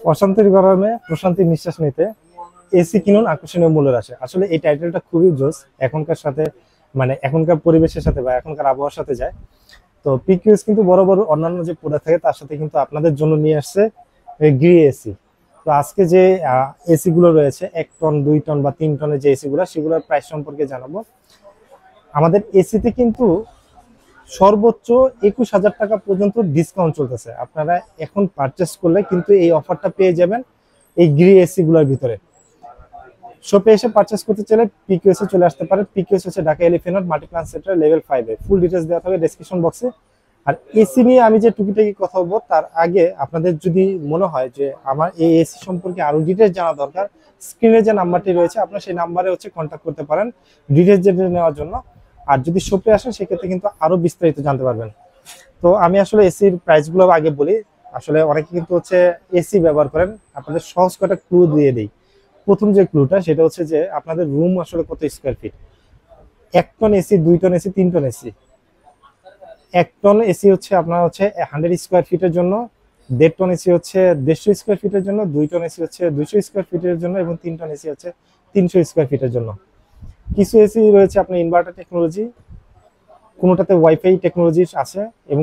অশান্তির গরমে প্রশান্তির নিঃশ্বাস নিতে এসি কিনুন আকর্ষণীয় মূল্যের আসে। আসলে এই টাইটেলটা খুবই জোস, এখনকার সাথে মানে এখনকার পরিবেশের সাথে বা এখনকার আবহাওয়ার সাথে যায়। তো পিকিউএস কিন্তু বড় বড় অন্যান্য যে প্রোডাক্ট থাকে তার সাথে কিন্তু আপনাদের জন্য নিয়ে আসছে গ্রি এসি। তো আজকে যে এসি গুলো রয়েছে 1 টন 2 টন বা 3 টনের যে এসি গুলো, সেগুলোর প্রাইস সম্পর্কে জানাবো। আমাদের এসিতে কিন্তু সর্বোচ্চ 21,000 টাকা পর্যন্ত ডিসকাউন্ট চলতেছে। আপনারা এখন পারচেস করলে কিন্তু এই অফারটা পেয়ে যাবেন এই গ্রি এসি গুলোর ভিতরে। শপে এসে পারচেস করতে চাইলে পিকিউএস এ চলে আসতে পারেন। পিকিউএস হচ্ছে Dhaka elephant road Multiplan centre level 5 এ। ফুল ডিটেইলস দেওয়া থাকবে ডেসক্রিপশন বক্সে। আর এসি নিয়ে আমি যে টুকিটাকি কথা বলবো তার আগে আপনাদের যদি মনে হয় যে আমার এই এসি সম্পর্কে আরো ডিটেইলস জানা দরকার, স্ক্রিনে যে নাম্বারটি রয়েছে আপনারা সেই নাম্বারে হচ্ছে কন্ট্যাক্ট করতে পারেন ডিটেইলস জেনে নেওয়ার জন্য। আর যদি শপে আসেন সেক্ষেত্রে কিন্তু আরো বিস্তারিত জানতে পারবেন। তো আমি আসলে এসির প্রাইসগুলো আগে বলি। আসলে অনেকে কিন্তু হচ্ছে এসি ব্যবহার করেন, আপনাদের সহজ কটা ক্লু দিয়ে দিই। প্রথম যে ক্লুটা সেটা হচ্ছে যে আপনাদের রুম আসলে কত square feet. 1 ton AC, 2 ton AC, 3 ton AC. 1 ton AC হচ্ছে আপনার হচ্ছে 100 স্কোয়ার ফিটের জন্য, 1.5 টন এসি হচ্ছে 150 স্কোয়ার ফিটের জন্য, 2 টন এসি হচ্ছে 200 স্কোয়ার ফিটের জন্য এবং 3 টন এসি হচ্ছে 300 স্কোয়ার ফিটের জন্য। কিছু এসি রয়েছে আপনার ইনভার্টার টেকনোলজি, কোনোটাতে ওয়াইফাই টেকনোলজি আছে এবং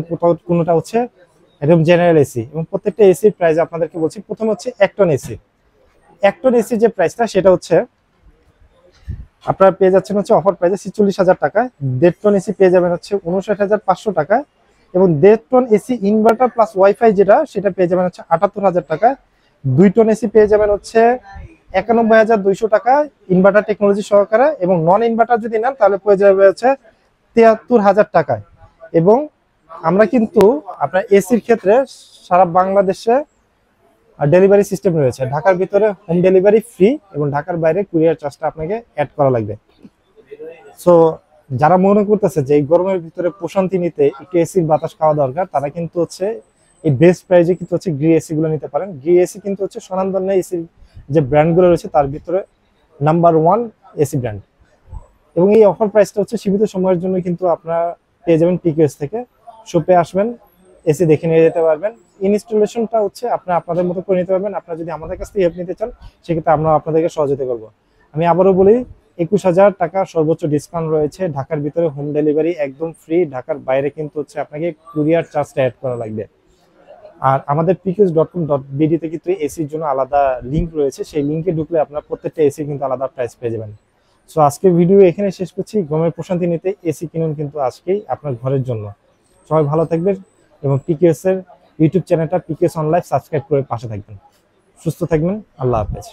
কোনোটা হচ্ছে একদম জেনারেল এসি। এবং প্রত্যেকটা এসির প্রাইস আপনাদেরকে বলছি। প্রথম হচ্ছে 1 টন এসি। 1 টন এসি যে প্রাইসটা সেটা হচ্ছে আপনারা পেয়ে যাচ্ছেন হচ্ছে অফার প্রাইসে 46,000 টাকায়। 1.5 টন এসি পেয়ে যাবেন হচ্ছে 59,500 টাকায় এবং 1.5 ton AC inverter plus wifi যেটা সেটা পেয়ে যাবেন হচ্ছে 78,000 টাকায়। 2 টন এসি পেয়ে যাবেন হচ্ছে 91,200 টাকায় ইনভার্টার টেকনোলজি সহকারে এবং নন ইনভার্টার যদি নেন তাহলে পেয়ে যাবে হচ্ছে 73,000 টাকায়। এবং আমরা কিন্তু আপনার এসির ক্ষেত্রে সারা বাংলাদেশে ডেলিভারি সিস্টেম রয়েছে। ঢাকার ভিতরে হোম ডেলিভারি ফ্রি এবং ঢাকার বাইরে কুরিয়ার চার্জটা আপনাকে অ্যাড করা লাগবে। সো যারা মনে করতেছে যে এই গরমের ভিতরে প্রশান্তি নিতে একটু এসির বাতাস খাওয়া দরকার, তারা কিন্তু হচ্ছে এই বেস্ট প্রাইজে কিন্তু হচ্ছে গ্রি এসি গুলো নিতে পারেন। গ্রি এসি কিন্তু হচ্ছে স্বনামধন্য এসির যে ব্র্যান্ডগুলো রয়েছে তার ভিতরে নাম্বার 1 এসি ব্র্যান্ড। এবং এই অফার প্রাইসটা হচ্ছে সীমিত সময়ের জন্য কিন্তু আপনারা পেয়ে যাবেন পিকিউএস থেকে। শপে আসবেন, এসি দেখে নিয়ে যেতে পারবেন। ইনস্টলেশনটা হচ্ছে আপনাদের মতো করে নিতে পারবেন। আপনারা যদি আমাদের কাছ থেকে হেল্প নিতে চান সেক্ষেত্রে আমরা আপনাদেরকে সহযোগিতা করবো। আমি আবারও বলি 21,000 টাকা সর্বোচ্চ ডিসকাউন্ট রয়েছে। ঢাকার ভিতরে হোম ডেলিভারি একদম ফ্রি, ঢাকার বাইরে কিন্তু হচ্ছে আপনাকে কুরিয়ার চার্জটা অ্যাড করা লাগবে। আর আমাদের pqs.com.bd তে কিন্তু এসির জন্য আলাদা লিঙ্ক রয়েছে, সেই লিঙ্কে ঢুকলে আপনার প্রত্যেকটা এসি কিন্তু আলাদা প্রাইস পেয়ে যাবেন। সো আজকের ভিডিও এখানে শেষ করছি। গরমের প্রশান্তি নিতে এসি কিনুন কিন্তু আজকেই আপনার ঘরের জন্য। সবাই ভালো থাকবেন এবং পিকিউএস এর ইউটিউব চ্যানেলটা পিকিউএস অন লাইফ সাবস্ক্রাইব করে পাশে থাকবেন। সুস্থ থাকবেন। আল্লাহ হাফেজ।